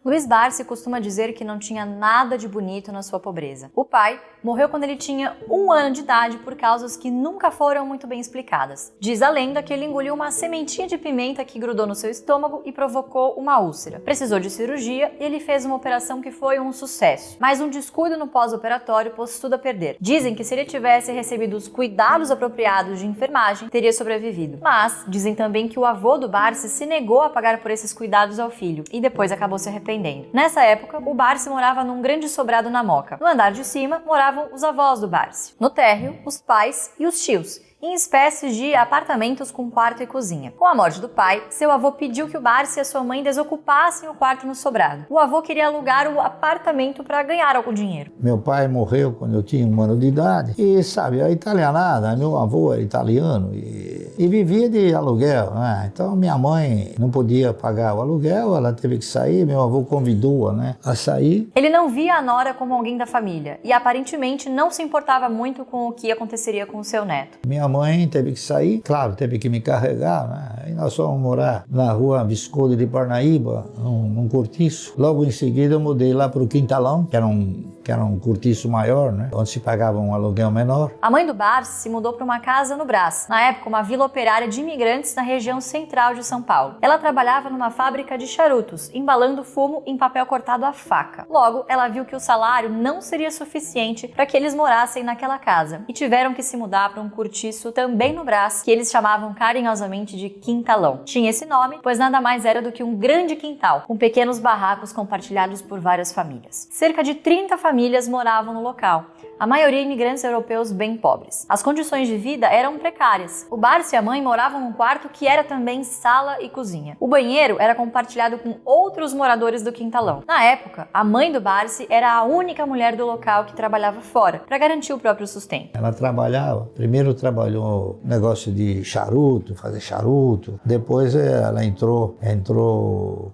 Luiz Barsi costuma dizer que não tinha nada de bonito na sua pobreza. O pai morreu quando ele tinha 1 ano de idade por causas que nunca foram muito bem explicadas. Diz a lenda que ele engoliu uma sementinha de pimenta que grudou no seu estômago e provocou uma úlcera. Precisou de cirurgia e ele fez uma operação que foi um sucesso, mas um descuido no pós-operatório pôs tudo a perder. Dizem que se ele tivesse recebido os cuidados apropriados de enfermagem, teria sobrevivido. Mas dizem também que o avô do Barsi se negou a pagar por esses cuidados ao filho e depois acabou se arrependendo. Nessa época, o Barsi morava num grande sobrado na Moca. No andar de cima moravam os avós do Barsi. No térreo, os pais e os tios, em espécies de apartamentos com quarto e cozinha. Com a morte do pai, seu avô pediu que o Barsi e a sua mãe desocupassem o quarto no sobrado. O avô queria alugar o apartamento para ganhar algum dinheiro. Meu pai morreu quando eu tinha 1 ano de idade e, sabe, a italianada, meu avô era italiano e vivia de aluguel, né? Então minha mãe não podia pagar o aluguel, ela teve que sair, meu avô convidou-a, né, a sair. Ele não via a nora como alguém da família e aparentemente não se importava muito com o que aconteceria com o seu neto. Minha mãe teve que sair, claro, teve que me carregar, né? Aí nós fomos morar na rua Visconde de Parnaíba, num cortiço. Logo em seguida eu mudei lá para o Quintalão, que era um cortiço maior, né? Onde se pagava um aluguel menor. A mãe do Barsi se mudou para uma casa no Brás, na época uma vila operária de imigrantes na região central de São Paulo. Ela trabalhava numa fábrica de charutos, embalando fumo em papel cortado à faca. Logo, ela viu que o salário não seria suficiente para que eles morassem naquela casa e tiveram que se mudar para um cortiço também no Brás, que eles chamavam carinhosamente de Quintalão. Tinha esse nome, pois nada mais era do que um grande quintal, com pequenos barracos compartilhados por várias famílias. Cerca de 30 famílias moravam no local, a maioria imigrantes europeus bem pobres. As condições de vida eram precárias. O Barsi e a mãe moravam num quarto que era também sala e cozinha. O banheiro era compartilhado com outros moradores do Quintalão. Na época, a mãe do Barsi era a única mulher do local que trabalhava fora, para garantir o próprio sustento. Ela trabalhava, primeiro trabalhou negócio de charuto, fazer charuto, depois ela entrou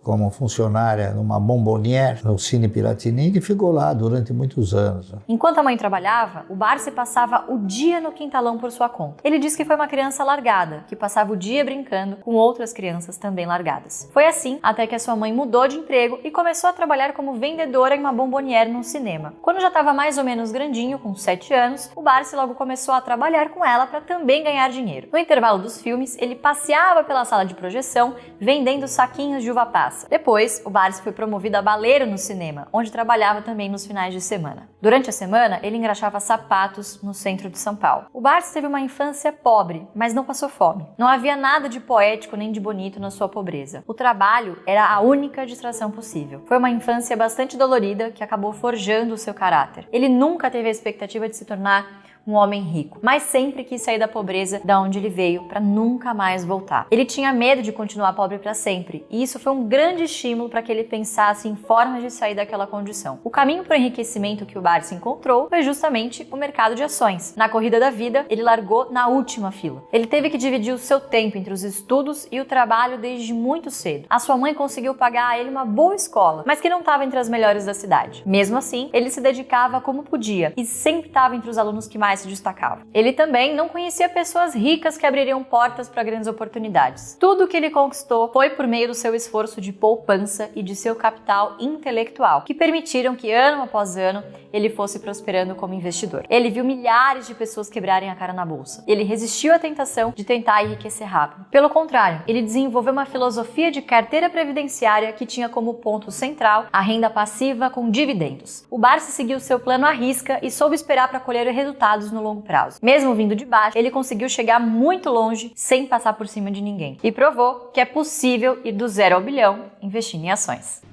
como funcionária numa bombonière no Cine Piratini e ficou lá durante muitos anos. Enquanto a mãe trabalhava, o Barsi passava o dia no Quintalão por sua conta. Ele disse que foi uma criança largada, que passava o dia brincando com outras crianças também largadas. Foi assim até que a sua mãe mudou de emprego e começou a trabalhar como vendedora em uma bombonière no cinema. Quando já estava mais ou menos grandinho, com 7 anos, o Barsi logo começou a trabalhar com ela para também ganhar dinheiro. No intervalo dos filmes, ele passeava pela sala de projeção vendendo saquinhos de uva passa. Depois, o Barsi foi promovido a baleiro no cinema, onde trabalhava também nos finais de semana. Durante a semana, ele engraxava sapatos no centro de São Paulo. O Barsi teve uma infância pobre, mas não passou fome. Não havia nada de poético nem de bonito na sua pobreza. O trabalho era a única distração possível. Foi uma infância bastante dolorida que acabou forjando o seu caráter. Ele nunca teve a expectativa de se tornar um homem rico, mas sempre quis sair da pobreza da onde ele veio para nunca mais voltar. Ele tinha medo de continuar pobre para sempre, e isso foi um grande estímulo para que ele pensasse em formas de sair daquela condição. O caminho para o enriquecimento que o Barsi encontrou foi justamente o mercado de ações. Na corrida da vida, ele largou na última fila. Ele teve que dividir o seu tempo entre os estudos e o trabalho desde muito cedo. A sua mãe conseguiu pagar a ele uma boa escola, mas que não estava entre as melhores da cidade. Mesmo assim, ele se dedicava como podia e sempre estava entre os alunos que mais se destacava. Ele também não conhecia pessoas ricas que abririam portas para grandes oportunidades. Tudo o que ele conquistou foi por meio do seu esforço de poupança e de seu capital intelectual, que permitiram que ano após ano ele fosse prosperando como investidor. Ele viu milhares de pessoas quebrarem a cara na bolsa. Ele resistiu à tentação de tentar enriquecer rápido. Pelo contrário, ele desenvolveu uma filosofia de carteira previdenciária que tinha como ponto central a renda passiva com dividendos. O Barsi seguiu seu plano à risca e soube esperar para colher resultados no longo prazo. Mesmo vindo de baixo, ele conseguiu chegar muito longe sem passar por cima de ninguém. E provou que é possível ir do 0 ao bilhão investindo em ações.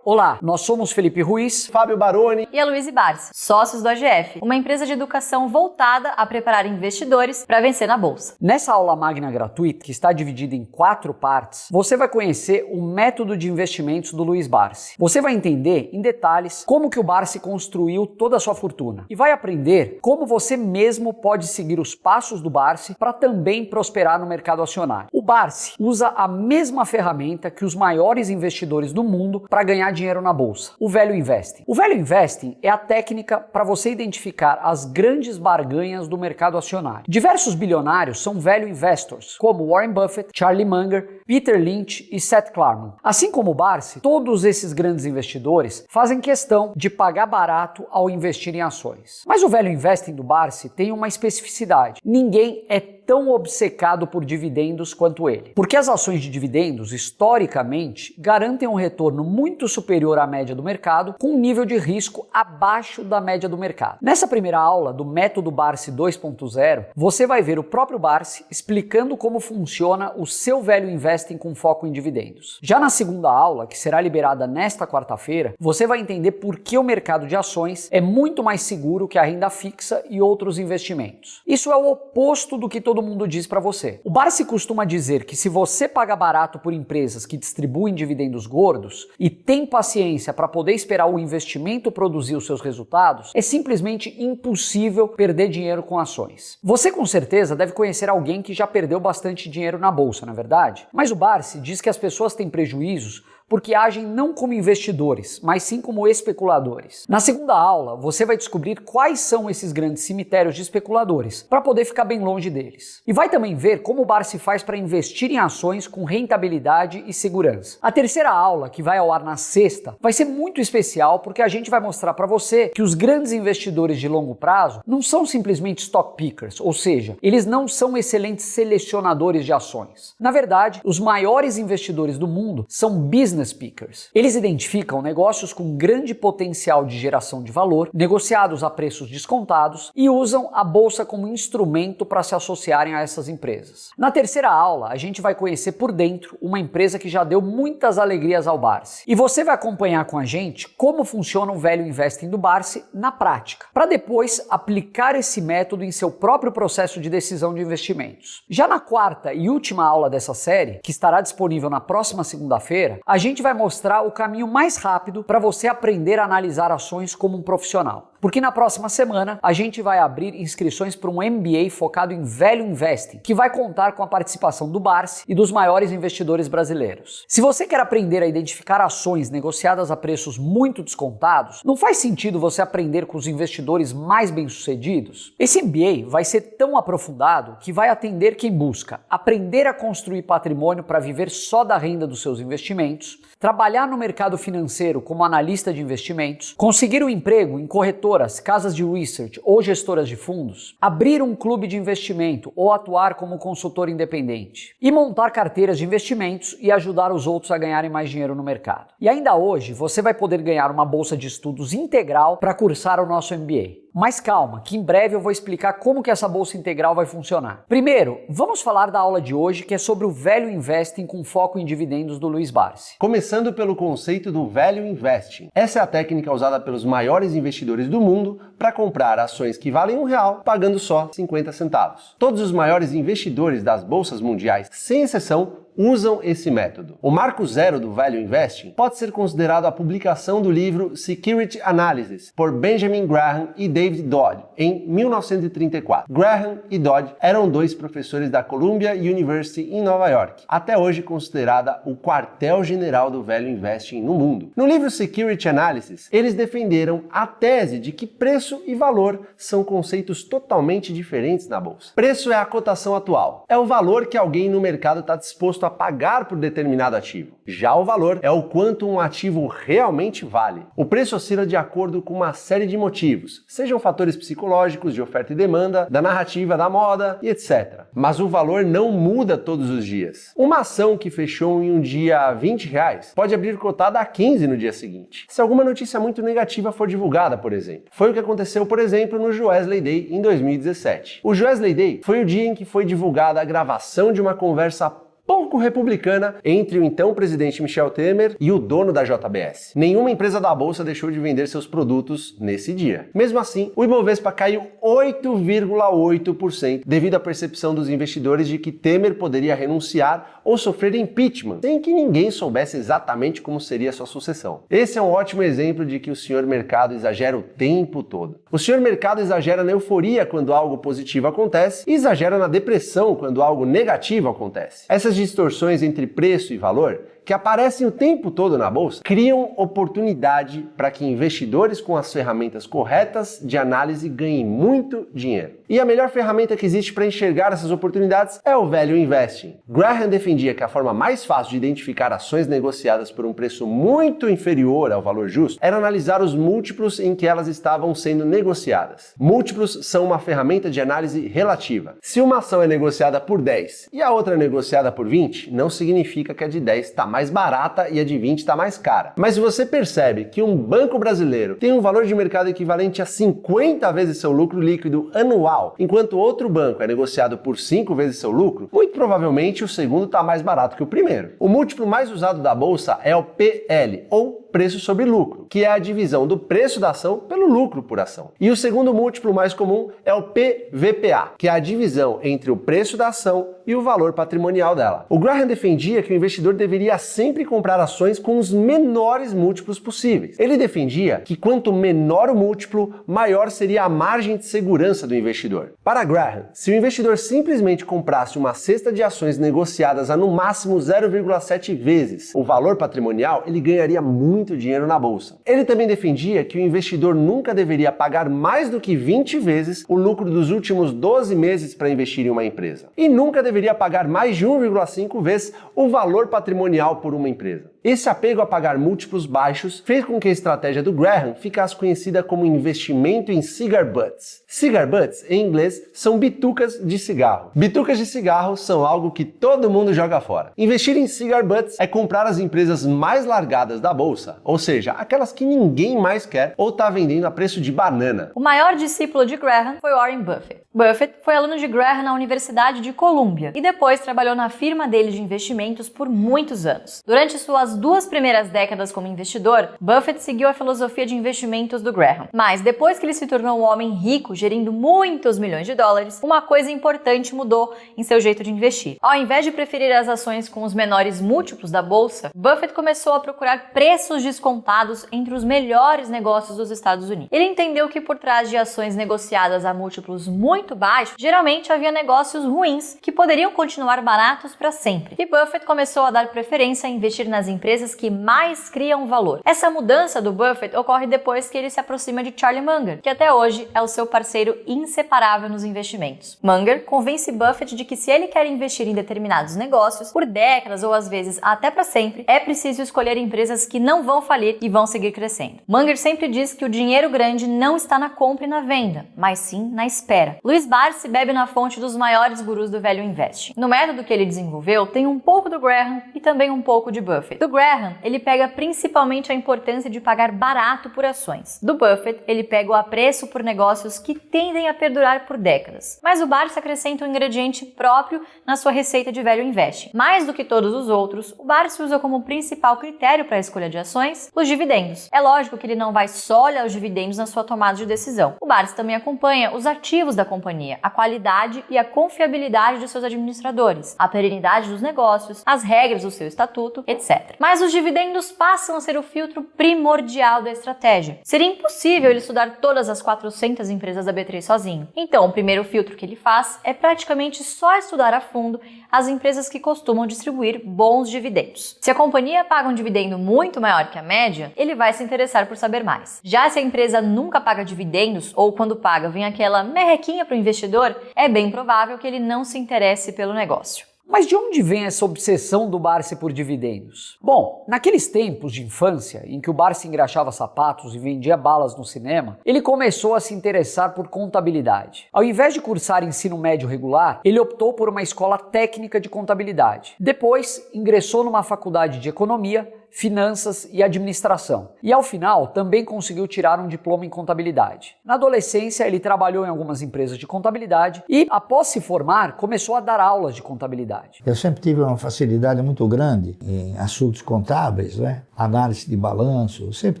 Olá, nós somos Felipe Ruiz, Fábio Baroni e a Luiz Barsi, sócios do AGF, uma empresa de educação voltada a preparar investidores para vencer na bolsa. Nessa aula magna gratuita, que está dividida em 4 partes, você vai conhecer o método de investimentos do Luiz Barsi. Você vai entender em detalhes como que o Barsi construiu toda a sua fortuna e vai aprender como você mesmo pode seguir os passos do Barsi para também prosperar no mercado acionário. O Barsi usa a mesma ferramenta que os maiores investidores do mundo para ganhar dinheiro na bolsa, o Value Investing. O Value Investing é a técnica para você identificar as grandes barganhas do mercado acionário. Diversos bilionários são Value Investors, como Warren Buffett, Charlie Munger, Peter Lynch e Seth Klarman. Assim como o Barsi, todos esses grandes investidores fazem questão de pagar barato ao investir em ações. Mas o Value Investing do Barsi tem uma especificidade. Ninguém é tão obcecado por dividendos quanto ele. Porque as ações de dividendos, historicamente, garantem um retorno muito superior à média do mercado, com um nível de risco abaixo da média do mercado. Nessa primeira aula do método Barsi 2.0, você vai ver o próprio Barsi explicando como funciona o seu Value Investing com foco em dividendos. Já na segunda aula, que será liberada nesta quarta-feira, você vai entender por que o mercado de ações é muito mais seguro que a renda fixa e outros investimentos. Isso é o oposto do que todo mundo diz para você. O Barsi costuma dizer que se você paga barato por empresas que distribuem dividendos gordos e tem paciência para poder esperar o investimento produzir os seus resultados, é simplesmente impossível perder dinheiro com ações. Você com certeza deve conhecer alguém que já perdeu bastante dinheiro na bolsa, não é verdade? Mas o Barsi diz que as pessoas têm prejuízos porque agem não como investidores, mas sim como especuladores. Na segunda aula, você vai descobrir quais são esses grandes cemitérios de especuladores, para poder ficar bem longe deles. E vai também ver como o Barsi faz para investir em ações com rentabilidade e segurança. A terceira aula, que vai ao ar na sexta, vai ser muito especial porque a gente vai mostrar para você que os grandes investidores de longo prazo não são simplesmente stock pickers, ou seja, eles não são excelentes selecionadores de ações. Na verdade, os maiores investidores do mundo são business pickers. Eles identificam negócios com grande potencial de geração de valor, negociados a preços descontados e usam a bolsa como instrumento para se associarem a essas empresas. Na terceira aula, a gente vai conhecer por dentro uma empresa que já deu muitas alegrias ao Barsi. E você vai acompanhar com a gente como funciona o Value Investing do Barsi na prática, para depois aplicar esse método em seu próprio processo de decisão de investimentos. Já na quarta e última aula dessa série, que estará disponível na próxima segunda-feira, a gente vai mostrar o caminho mais rápido para você aprender a analisar ações como um profissional. Porque na próxima semana a gente vai abrir inscrições para um MBA focado em Value Investing, que vai contar com a participação do Barsi e dos maiores investidores brasileiros. Se você quer aprender a identificar ações negociadas a preços muito descontados, não faz sentido você aprender com os investidores mais bem-sucedidos? Esse MBA vai ser tão aprofundado que vai atender quem busca aprender a construir patrimônio para viver só da renda dos seus investimentos, trabalhar no mercado financeiro como analista de investimentos, conseguir um emprego em corretoras, casas de research ou gestoras de fundos, abrir um clube de investimento ou atuar como consultor independente, e montar carteiras de investimentos e ajudar os outros a ganharem mais dinheiro no mercado. E ainda hoje você vai poder ganhar uma bolsa de estudos integral para cursar o nosso MBA. Mas calma, que em breve eu vou explicar como que essa bolsa integral vai funcionar. Primeiro, vamos falar da aula de hoje, que é sobre o Value Investing com foco em dividendos do Luiz Barsi. Começando pelo conceito do Value Investing. Essa é a técnica usada pelos maiores investidores do mundo para comprar ações que valem R$1 pagando só 50 centavos. Todos os maiores investidores das bolsas mundiais, sem exceção, usam esse método. O marco zero do Value Investing pode ser considerado a publicação do livro Security Analysis por Benjamin Graham e David Dodd em 1934. Graham e Dodd eram dois professores da Columbia University em Nova York, até hoje considerada o quartel-general do Value Investing no mundo. No livro Security Analysis, eles defenderam a tese de que preço e valor são conceitos totalmente diferentes na bolsa. Preço é a cotação atual, é o valor que alguém no mercado está disposto a pagar por determinado ativo. Já o valor é o quanto um ativo realmente vale. O preço oscila de acordo com uma série de motivos, sejam fatores psicológicos, de oferta e demanda, da narrativa, da moda e etc. Mas o valor não muda todos os dias. Uma ação que fechou em um dia a R$20 pode abrir cotada a 15 no dia seguinte, se alguma notícia muito negativa for divulgada, por exemplo. Foi o que aconteceu, por exemplo, no Joesley Day em 2017. O Joesley Day foi o dia em que foi divulgada a gravação de uma conversa pouco republicana entre o então presidente Michel Temer e o dono da JBS. Nenhuma empresa da bolsa deixou de vender seus produtos nesse dia. Mesmo assim, o Ibovespa caiu 8,8% devido à percepção dos investidores de que Temer poderia renunciar ou sofrer impeachment, sem que ninguém soubesse exatamente como seria sua sucessão. Esse é um ótimo exemplo de que o senhor mercado exagera o tempo todo. O senhor mercado exagera na euforia quando algo positivo acontece e exagera na depressão quando algo negativo acontece. Essas distorções entre preço e valor, que aparecem o tempo todo na bolsa, criam oportunidade para que investidores com as ferramentas corretas de análise ganhem muito dinheiro. E a melhor ferramenta que existe para enxergar essas oportunidades é o Value Investing. Graham defendia que a forma mais fácil de identificar ações negociadas por um preço muito inferior ao valor justo era analisar os múltiplos em que elas estavam sendo negociadas. Múltiplos são uma ferramenta de análise relativa. Se uma ação é negociada por 10 e a outra é negociada por 20, não significa que a de 10 está mais barata e a de 20 está mais cara. Mas se você percebe que um banco brasileiro tem um valor de mercado equivalente a 50 vezes seu lucro líquido anual, enquanto outro banco é negociado por 5 vezes seu lucro, muito provavelmente o segundo está mais barato que o primeiro. O múltiplo mais usado da bolsa é o PL, ou preço sobre lucro, que é a divisão do preço da ação pelo lucro por ação. E o segundo múltiplo mais comum é o PVPA, que é a divisão entre o preço da ação e o valor patrimonial dela. O Graham defendia que o investidor deveria sempre comprar ações com os menores múltiplos possíveis. Ele defendia que quanto menor o múltiplo, maior seria a margem de segurança do investidor. Para Graham, se o investidor simplesmente comprasse uma cesta de ações negociadas a no máximo 0,7 vezes o valor patrimonial, ele ganharia muito dinheiro na bolsa. Ele também defendia que o investidor nunca deveria pagar mais do que 20 vezes o lucro dos últimos 12 meses para investir em uma empresa. E nunca deveria pagar mais de 1,5 vezes o valor patrimonial por uma empresa. Esse apego a pagar múltiplos baixos fez com que a estratégia do Graham ficasse conhecida como investimento em cigar butts. Cigar butts, em inglês, são bitucas de cigarro. Bitucas de cigarro são algo que todo mundo joga fora. Investir em cigar butts é comprar as empresas mais largadas da bolsa, ou seja, aquelas que ninguém mais quer ou está vendendo a preço de banana. O maior discípulo de Graham foi Warren Buffett. Buffett foi aluno de Graham na Universidade de Columbia e depois trabalhou na firma dele de investimentos por muitos anos. Durante suas 2 primeiras décadas como investidor, Buffett seguiu a filosofia de investimentos do Graham. Mas depois que ele se tornou um homem rico, gerindo muitos milhões de dólares, uma coisa importante mudou em seu jeito de investir. Ao invés de preferir as ações com os menores múltiplos da bolsa, Buffett começou a procurar preços descontados entre os melhores negócios dos Estados Unidos. Ele entendeu que por trás de ações negociadas a múltiplos muito baixos, geralmente havia negócios ruins que poderiam continuar baratos para sempre. E Buffett começou a dar preferência a investir nas empresas que mais criam valor. Essa mudança do Buffett ocorre depois que ele se aproxima de Charlie Munger, que até hoje é o seu parceiro inseparável nos investimentos. Munger convence Buffett de que se ele quer investir em determinados negócios por décadas ou às vezes até para sempre, é preciso escolher empresas que não vão falir e vão seguir crescendo. Munger sempre diz que o dinheiro grande não está na compra e na venda, mas sim na espera. Luiz Barsi bebe na fonte dos maiores gurus do Value Investing. No método que ele desenvolveu, tem um pouco do Graham e também um pouco de Buffett. Do Graham, ele pega principalmente a importância de pagar barato por ações. Do Buffett, ele pega o apreço por negócios que tendem a perdurar por décadas. Mas o Barsi acrescenta um ingrediente próprio na sua receita de Value Investing. Mais do que todos os outros, o Barsi usa como principal critério para a escolha de ações os dividendos. É lógico que ele não vai só olhar os dividendos na sua tomada de decisão. O Barsi também acompanha os ativos da companhia, a qualidade e a confiabilidade de seus administradores, a perenidade dos negócios, as regras do seu estatuto, etc. Mas os dividendos passam a ser o filtro primordial da estratégia. Seria impossível ele estudar todas as 400 empresas da B3 sozinho. Então, o primeiro filtro que ele faz é praticamente só estudar a fundo as empresas que costumam distribuir bons dividendos. Se a companhia paga um dividendo muito maior que a média, ele vai se interessar por saber mais. Já se a empresa nunca paga dividendos ou quando paga vem aquela merrequinha para o investidor, é bem provável que ele não se interesse pelo negócio. Mas de onde vem essa obsessão do Barsi por dividendos? Bom, naqueles tempos de infância, em que o Barsi engraxava sapatos e vendia balas no cinema, ele começou a se interessar por contabilidade. Ao invés de cursar ensino médio regular, ele optou por uma escola técnica de contabilidade. Depois, ingressou numa faculdade de economia, finanças e administração. E ao final, também conseguiu tirar um diploma em contabilidade. Na adolescência, ele trabalhou em algumas empresas de contabilidade e, após se formar, começou a dar aulas de contabilidade. Eu sempre tive uma facilidade muito grande em assuntos contábeis, né? análise de balanço, sempre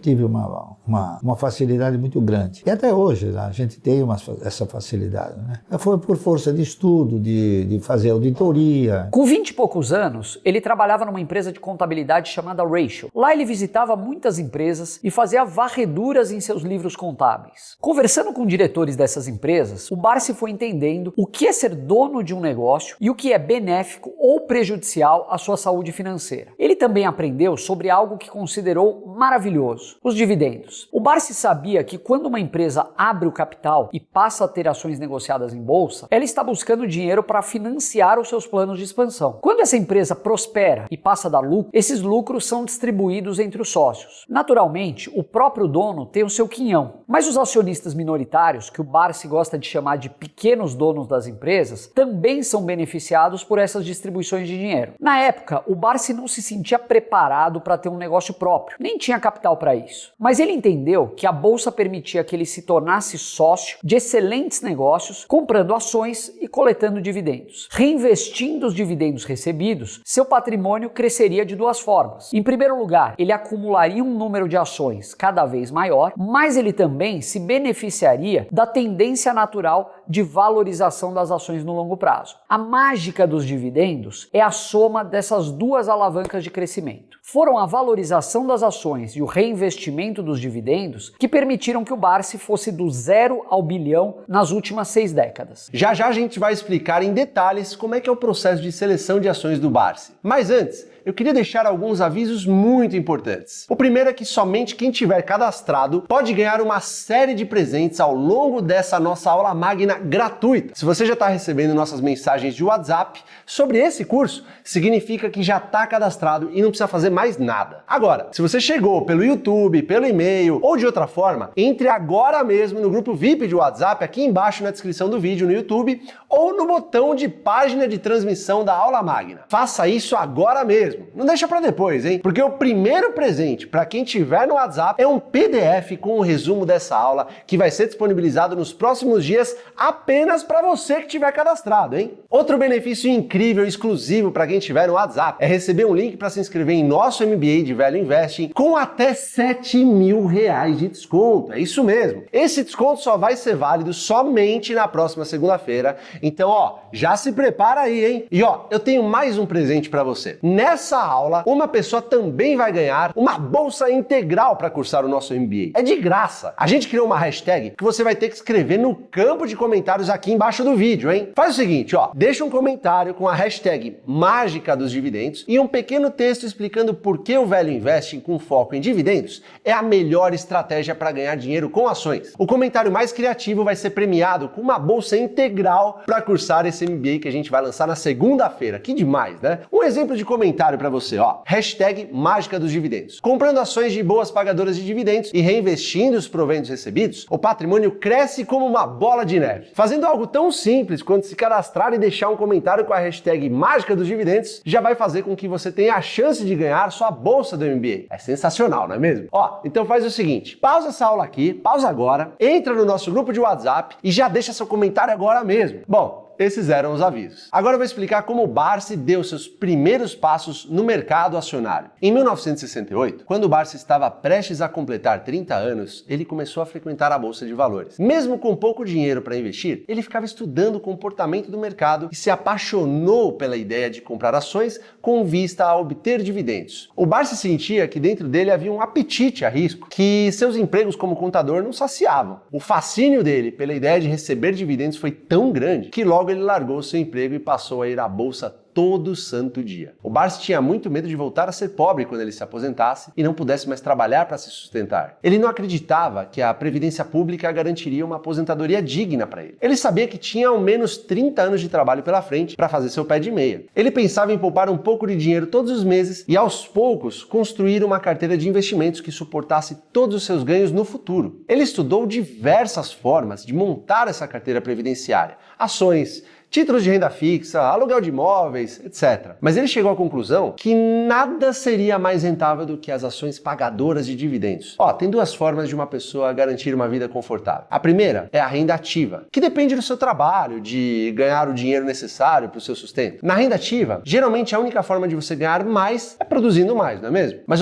tive uma facilidade muito grande. E até hoje a gente tem essa facilidade, né? Foi por força de estudo, de fazer auditoria. Com 20 e poucos anos, ele trabalhava numa empresa de contabilidade chamada Ratio. Lá ele visitava muitas empresas e fazia varreduras em seus livros contábeis. Conversando com diretores dessas empresas, o Barsi foi entendendo o que é ser dono de um negócio e o que é benéfico ou prejudicial à sua saúde financeira. Ele também aprendeu sobre algo que considerou maravilhoso: os dividendos. O Barsi sabia que quando uma empresa abre o capital e passa a ter ações negociadas em bolsa, ela está buscando dinheiro para financiar os seus planos de expansão. Quando essa empresa prospera e passa a dar lucro, esses lucros são distribuídos entre os sócios. Naturalmente, o próprio dono tem o seu quinhão, mas os acionistas minoritários, que o Barsi gosta de chamar de pequenos donos das empresas, também são beneficiados por essas distribuições de dinheiro. Na época, o Barsi não se sentia preparado para ter um negócio próprio, nem tinha capital para isso. Mas ele entendeu que a bolsa permitia que ele se tornasse sócio de excelentes negócios, comprando ações e coletando dividendos. Reinvestindo os dividendos recebidos, seu patrimônio cresceria de duas formas. Em primeiro lugar, ele acumularia um número de ações cada vez maior, mas ele também se beneficiaria da tendência natural de valorização das ações no longo prazo. A mágica dos dividendos é a soma dessas duas alavancas de crescimento. Foram a valorização das ações e o reinvestimento dos dividendos que permitiram que o Barsi fosse do 0 ao bilhão nas últimas 6 décadas. Já já a gente vai explicar em detalhes como é que é o processo de seleção de ações do Barsi. Mas antes, eu queria deixar alguns avisos muito importantes. O primeiro é que somente quem tiver cadastrado pode ganhar uma série de presentes ao longo dessa nossa aula magna gratuita. Se você já está recebendo nossas mensagens de WhatsApp sobre esse curso, significa que já está cadastrado e não precisa fazer mais nada. Agora, se você chegou pelo YouTube, pelo e-mail ou de outra forma, entre agora mesmo no grupo VIP de WhatsApp, aqui embaixo na descrição do vídeo no YouTube, ou no botão de página de transmissão da aula magna. Faça isso agora mesmo. Não deixa para depois, hein? Porque o primeiro presente para quem tiver no WhatsApp é um PDF com o resumo dessa aula que vai ser disponibilizado nos próximos dias apenas para você que tiver cadastrado, hein? Outro benefício incrível e exclusivo para quem tiver no WhatsApp é receber um link para se inscrever em nosso MBA de Value Investing com até R$7.000 de desconto. É isso mesmo. Esse desconto só vai ser válido somente na próxima segunda-feira. Então, já se prepara aí, hein? E eu tenho mais um presente para você. Nessa aula, uma pessoa também vai ganhar uma bolsa integral para cursar o nosso MBA. É de graça. A gente criou uma hashtag que você vai ter que escrever no campo de comentários aqui embaixo do vídeo, hein? Faz o seguinte, deixa um comentário com a hashtag mágica dos dividendos e um pequeno texto explicando por que o Value Investing com foco em dividendos é a melhor estratégia para ganhar dinheiro com ações. O comentário mais criativo vai ser premiado com uma bolsa integral para cursar esse MBA que a gente vai lançar na segunda-feira. Que demais, né? Um exemplo de comentário para você, hashtag mágica dos dividendos. Comprando ações de boas pagadoras de dividendos e reinvestindo os proventos recebidos, o patrimônio cresce como uma bola de neve. Fazendo algo tão simples quanto se cadastrar e deixar um comentário com a hashtag mágica dos dividendos, já vai fazer com que você tenha a chance de ganhar sua bolsa do MBA. É sensacional, não é mesmo? Então faz o seguinte, pausa essa aula aqui, pausa agora, entra no nosso grupo de WhatsApp e já deixa seu comentário agora mesmo. Bom, esses eram os avisos. Agora eu vou explicar como o Barsi deu seus primeiros passos no mercado acionário. Em 1968, quando o Barsi estava prestes a completar 30 anos, ele começou a frequentar a Bolsa de Valores. Mesmo com pouco dinheiro para investir, ele ficava estudando o comportamento do mercado e se apaixonou pela ideia de comprar ações com vista a obter dividendos. O Barsi sentia que dentro dele havia um apetite a risco, que seus empregos como contador não saciavam. O fascínio dele pela ideia de receber dividendos foi tão grande que logo ele largou seu emprego e passou a ir à bolsa todo santo dia. O Barsi tinha muito medo de voltar a ser pobre quando ele se aposentasse e não pudesse mais trabalhar para se sustentar. Ele não acreditava que a Previdência Pública garantiria uma aposentadoria digna para ele. Ele sabia que tinha ao menos 30 anos de trabalho pela frente para fazer seu pé de meia. Ele pensava em poupar um pouco de dinheiro todos os meses e aos poucos construir uma carteira de investimentos que suportasse todos os seus ganhos no futuro. Ele estudou diversas formas de montar essa carteira previdenciária: ações, títulos de renda fixa, aluguel de imóveis, etc. Mas ele chegou à conclusão que nada seria mais rentável do que as ações pagadoras de dividendos. Tem duas formas de uma pessoa garantir uma vida confortável. A primeira é a renda ativa, que depende do seu trabalho, de ganhar o dinheiro necessário para o seu sustento. Na renda ativa, geralmente a única forma de você ganhar mais é produzindo mais, não é mesmo? Mas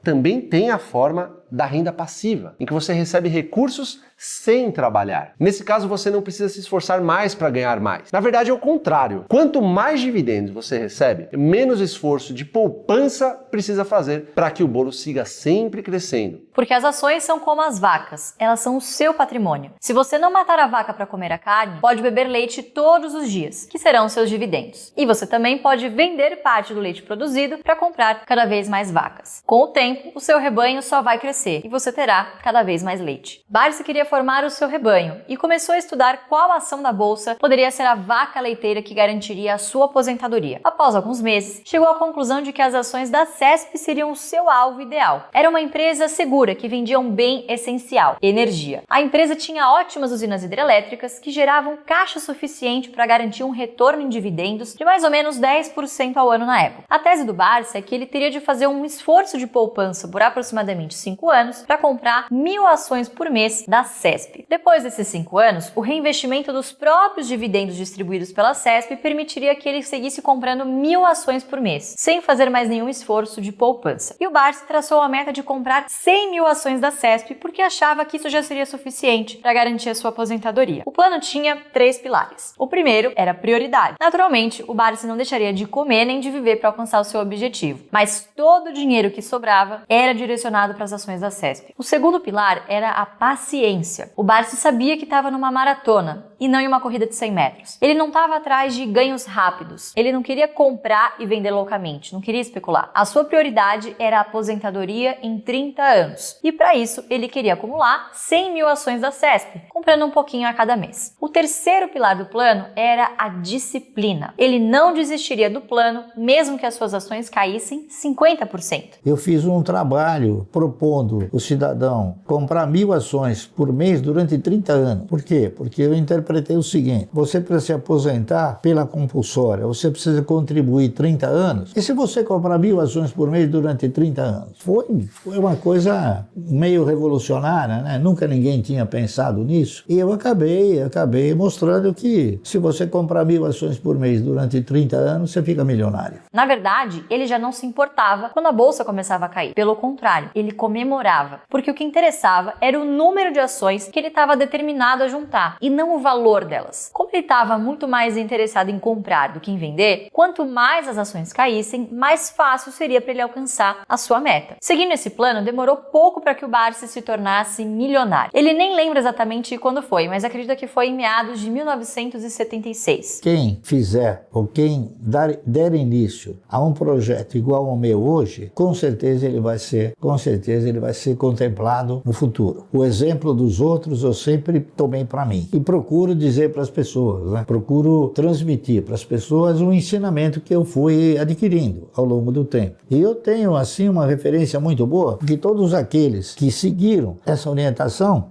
também tem a forma da renda passiva, em que você recebe recursos sem trabalhar. Nesse caso, você não precisa se esforçar mais para ganhar mais. Na verdade, é o contrário. Quanto mais dividendos você recebe, menos esforço de poupança precisa fazer para que o bolo siga sempre crescendo. Porque as ações são como as vacas, elas são o seu patrimônio. Se você não matar a vaca para comer a carne, pode beber leite todos os dias, que serão seus dividendos. E você também pode vender parte do leite produzido para comprar cada vez mais vacas. Com o tempo, o seu rebanho só vai crescer e você terá cada vez mais leite. Barsi queria formar o seu rebanho e começou a estudar qual ação da bolsa poderia ser a vaca leiteira que garantiria a sua aposentadoria. Após alguns meses, chegou à conclusão de que as ações da CESP seriam o seu alvo ideal. Era uma empresa segura que vendia um bem essencial, energia. A empresa tinha ótimas usinas hidrelétricas que geravam caixa suficiente para garantir um retorno em dividendos de mais ou menos 10% ao ano na época. A tese do Barsi é que ele teria de fazer um esforço de poupança por aproximadamente 5 anos para comprar 1.000 ações por mês da CESP. Depois desses 5 anos, o reinvestimento dos próprios dividendos distribuídos pela CESP permitiria que ele seguisse comprando 1.000 ações por mês, sem fazer mais nenhum esforço de poupança. E o Barsi traçou a meta de comprar 100.000 ações da CESP porque achava que isso já seria suficiente para garantir a sua aposentadoria. O plano tinha 3 pilares. O primeiro era prioridade. Naturalmente, o Barsi não deixaria de comer nem de viver para alcançar o seu objetivo, mas todo o dinheiro que sobrava era direcionado para as ações da CESP. O segundo pilar era a paciência. O Barsi sabia que estava numa maratona e não em uma corrida de 100 metros. Ele não estava atrás de ganhos rápidos. Ele não queria comprar e vender loucamente, não queria especular. A sua prioridade era a aposentadoria em 30 anos. E para isso, ele queria acumular 100.000 ações da CESP, comprando um pouquinho a cada mês. O terceiro pilar do plano era a disciplina. Ele não desistiria do plano, mesmo que as suas ações caíssem 50%. Eu fiz um trabalho propondo o cidadão comprar 1.000 ações por mês durante 30 anos. Por quê? Porque eu interpretei o seguinte: você precisa se aposentar pela compulsória, você precisa contribuir 30 anos, e se você comprar 1.000 ações por mês durante 30 anos? Foi uma coisa meio revolucionária, né? Nunca ninguém tinha pensado nisso, e eu acabei mostrando que se você comprar 1.000 ações por mês durante 30 anos, você fica milionário. Na verdade, ele já não se importava quando a bolsa começava a cair. Pelo contrário, ele comemorava, porque o que interessava era o número de ações que ele estava determinado a juntar, e não o valor delas. Como ele estava muito mais interessado em comprar do que em vender, quanto mais as ações caíssem, mais fácil seria para ele alcançar a sua meta. Seguindo esse plano, demorou pouco para que o Barsi se tornasse milionário. Ele nem lembra exatamente quando foi, mas acredita que foi em meados de 1976. Quem fizer ou quem der início a um projeto igual ao meu hoje, com certeza ele vai ser contemplado no futuro. O exemplo dos outros eu sempre tomei para mim e procuro dizer para as pessoas, né? Procuro transmitir para as pessoas um ensinamento que eu fui adquirindo ao longo do tempo. E eu tenho assim uma referência muito boa, porque todos aqueles que seguiram essa orientação,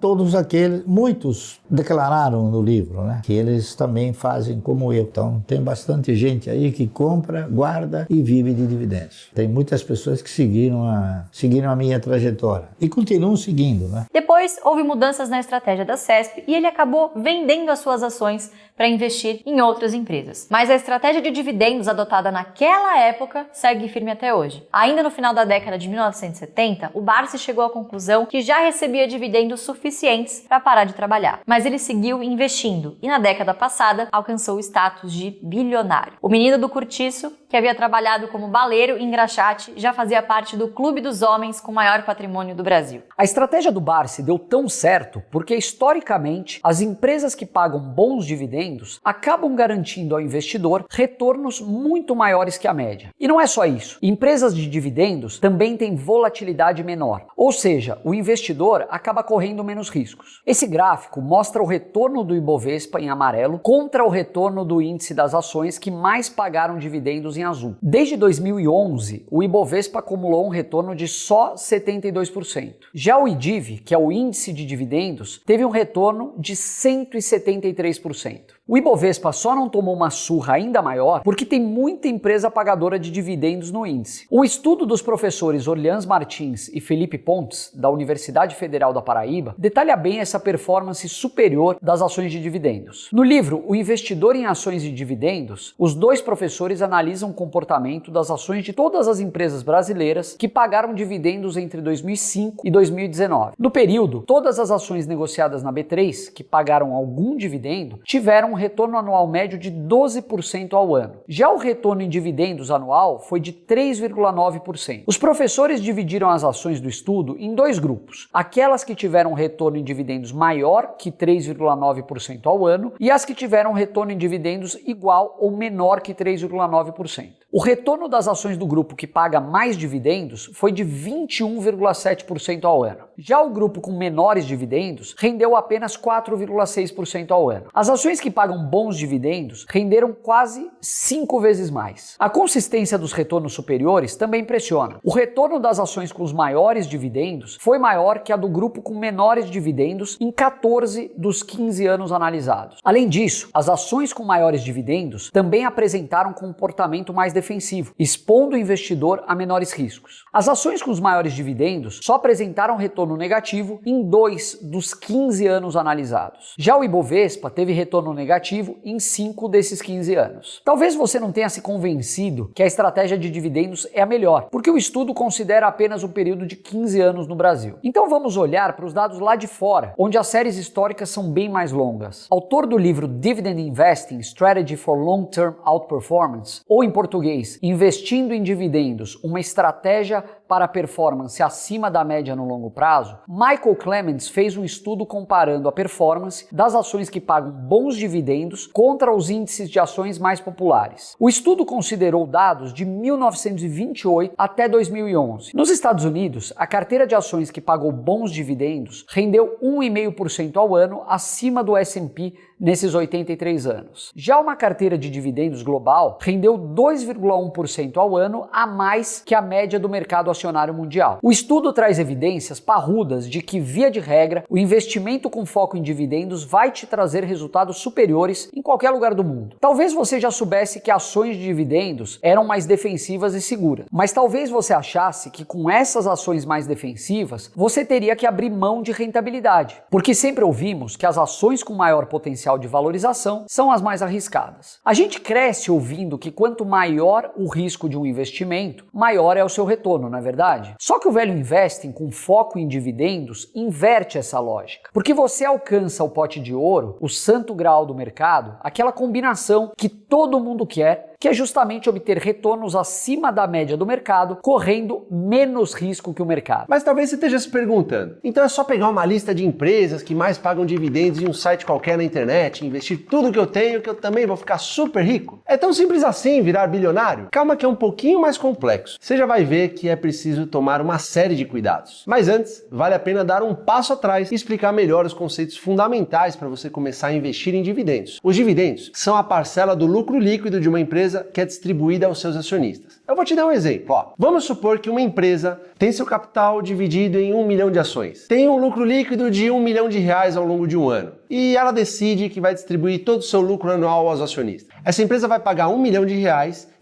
muitos declararam no livro, né, que eles também fazem como eu. Então tem bastante gente aí que compra, guarda e vive de dividendos. Tem muitas pessoas que seguiram a minha trajetória e continuam seguindo, né? Depois houve mudanças na estratégia da CESP e ele acabou vendendo as suas ações para investir em outras empresas. Mas a estratégia de dividendos adotada naquela época segue firme até hoje. Ainda no final da década de 1970, o Barsi chegou à conclusão que já recebia dividendos suficientes para parar de trabalhar. Mas ele seguiu investindo e na década passada alcançou o status de bilionário. O menino do cortiço, que havia trabalhado como baleiro em engraxate, já fazia parte do clube dos homens com maior patrimônio do Brasil. A estratégia do Barsi deu tão certo porque, historicamente, as empresas que pagam bons dividendos acabam garantindo ao investidor retornos muito maiores que a média. E não é só isso. Empresas de dividendos também têm volatilidade menor, ou seja, o investidor acaba correndo menos riscos. Esse gráfico mostra o retorno do Ibovespa em amarelo contra o retorno do índice das ações que mais pagaram dividendos em azul. Desde 2011, o Ibovespa acumulou um retorno de só 72%. Já o IDIV, que é o índice de dividendos, teve um retorno de 173%. O Ibovespa só não tomou uma surra ainda maior porque tem muita empresa pagadora de dividendos no índice. Um estudo dos professores Orleans Martins e Felipe Pontes, da Universidade Federal da Paraíba, detalha bem essa performance superior das ações de dividendos. No livro O Investidor em Ações de Dividendos, os dois professores analisam o comportamento das ações de todas as empresas brasileiras que pagaram dividendos entre 2005 e 2019. No período, todas as ações negociadas na B3 que pagaram algum dividendo tiveram um retorno anual médio de 12% ao ano. Já o retorno em dividendos anual foi de 3,9%. Os professores dividiram as ações do estudo em dois grupos: aquelas que tiveram um retorno em dividendos maior que 3,9% ao ano e as que tiveram um retorno em dividendos igual ou menor que 3,9%. O retorno das ações do grupo que paga mais dividendos foi de 21,7% ao ano. Já o grupo com menores dividendos rendeu apenas 4,6% ao ano. As ações que pagam bons dividendos renderam quase 5 vezes mais. A consistência dos retornos superiores também impressiona. O retorno das ações com os maiores dividendos foi maior que a do grupo com menores dividendos em 14 dos 15 anos analisados. Além disso, as ações com maiores dividendos também apresentaram comportamento mais defensivo, expondo o investidor a menores riscos. As ações com os maiores dividendos só apresentaram retorno negativo em 2 dos 15 anos analisados. Já o Ibovespa teve retorno negativo em 5 desses 15 anos. Talvez você não tenha se convencido que a estratégia de dividendos é a melhor, porque o estudo considera apenas um período de 15 anos no Brasil. Então vamos olhar para os dados lá de fora, onde as séries históricas são bem mais longas. Autor do livro Dividend Investing: Strategy for Long-Term Outperformance, ou em português, Investindo em Dividendos, uma estratégia para performance acima da média no longo prazo, Michael Clements fez um estudo comparando a performance das ações que pagam bons dividendos contra os índices de ações mais populares. O estudo considerou dados de 1928 até 2011. Nos Estados Unidos, a carteira de ações que pagou bons dividendos rendeu 1,5% ao ano acima do S&P nesses 83 anos. Já uma carteira de dividendos global rendeu 2,1% ao ano a mais que a média do mercado acionário mundial. O estudo traz evidências parrudas de que, via de regra, o investimento com foco em dividendos vai te trazer resultados superiores em qualquer lugar do mundo. Talvez você já soubesse que ações de dividendos eram mais defensivas e seguras, mas talvez você achasse que com essas ações mais defensivas você teria que abrir mão de rentabilidade, porque sempre ouvimos que as ações com maior potencial de valorização são as mais arriscadas. A gente cresce ouvindo que quanto maior o risco de um investimento, maior é o seu retorno, não é verdade? Só que o Value Investing com foco em dividendos inverte essa lógica, porque você alcança o pote de ouro, o santo graal do mercado, aquela combinação que todo mundo quer, que é justamente obter retornos acima da média do mercado, correndo menos risco que o mercado. Mas talvez você esteja se perguntando, então é só pegar uma lista de empresas que mais pagam dividendos em um site qualquer na internet, investir tudo que eu tenho, que eu também vou ficar super rico? É tão simples assim virar bilionário? Calma que é um pouquinho mais complexo. Você já vai ver que é preciso tomar uma série de cuidados. Mas antes, vale a pena dar um passo atrás e explicar melhor os conceitos fundamentais para você começar a investir em dividendos. Os dividendos são a parcela do lucro líquido de uma empresa que é distribuída aos seus acionistas. Eu vou te dar um exemplo. Vamos supor que uma empresa tem seu capital dividido em 1 milhão de ações. Tem um lucro líquido de R$1 milhão ao longo de um ano. E ela decide que vai distribuir todo o seu lucro anual aos acionistas. Essa empresa vai pagar R$1 milhão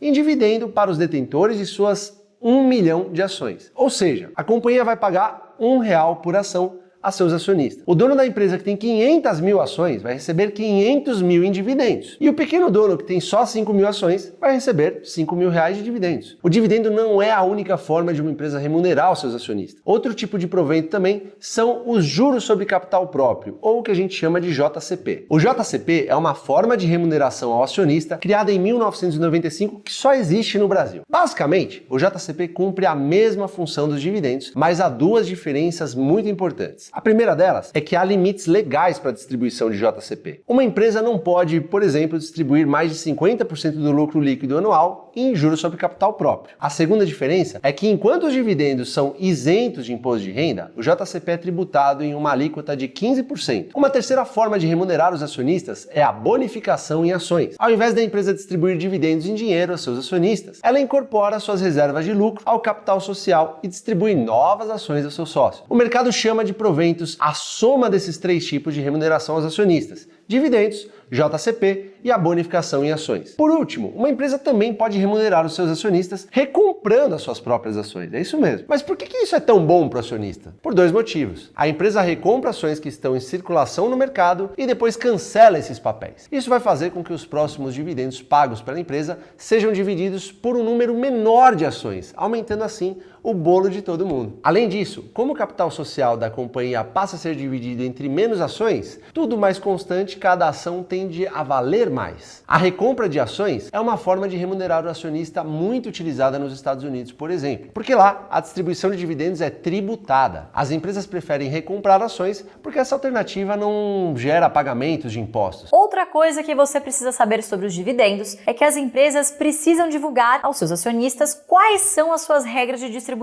em dividendo para os detentores de suas 1 milhão de ações. Ou seja, a companhia vai pagar R$1 por ação a seus acionistas. O dono da empresa que tem 500 mil ações vai receber 500 mil em dividendos. E o pequeno dono que tem só 5 mil ações vai receber 5 mil reais de dividendos. O dividendo não é a única forma de uma empresa remunerar os seus acionistas. Outro tipo de provento também são os juros sobre capital próprio, ou o que a gente chama de JCP. O JCP é uma forma de remuneração ao acionista criada em 1995 que só existe no Brasil. Basicamente, o JCP cumpre a mesma função dos dividendos, mas há duas diferenças muito importantes. A primeira delas é que há limites legais para a distribuição de JCP. Uma empresa não pode, por exemplo, distribuir mais de 50% do lucro líquido anual em juros sobre capital próprio. A segunda diferença é que enquanto os dividendos são isentos de imposto de renda, o JCP é tributado em uma alíquota de 15%. Uma terceira forma de remunerar os acionistas é a bonificação em ações. Ao invés da empresa distribuir dividendos em dinheiro aos seus acionistas, ela incorpora suas reservas de lucro ao capital social e distribui novas ações aos seus sócios. O mercado chama de provento proventos, a soma desses três tipos de remuneração aos acionistas: dividendos, JCP e a bonificação em ações. Por último, uma empresa também pode remunerar os seus acionistas recomprando as suas próprias ações. É isso mesmo. Mas por que isso é tão bom para o acionista? Por dois motivos. A empresa recompra ações que estão em circulação no mercado e depois cancela esses papéis. Isso vai fazer com que os próximos dividendos pagos pela empresa sejam divididos por um número menor de ações, aumentando assim o bolo de todo mundo. Além disso, como o capital social da companhia passa a ser dividido entre menos ações, tudo mais constante, cada ação tende a valer mais. A recompra de ações é uma forma de remunerar o acionista muito utilizada nos Estados Unidos, por exemplo, porque lá a distribuição de dividendos é tributada. As empresas preferem recomprar ações porque essa alternativa não gera pagamentos de impostos. Outra coisa que você precisa saber sobre os dividendos é que as empresas precisam divulgar aos seus acionistas quais são as suas regras de distribuição.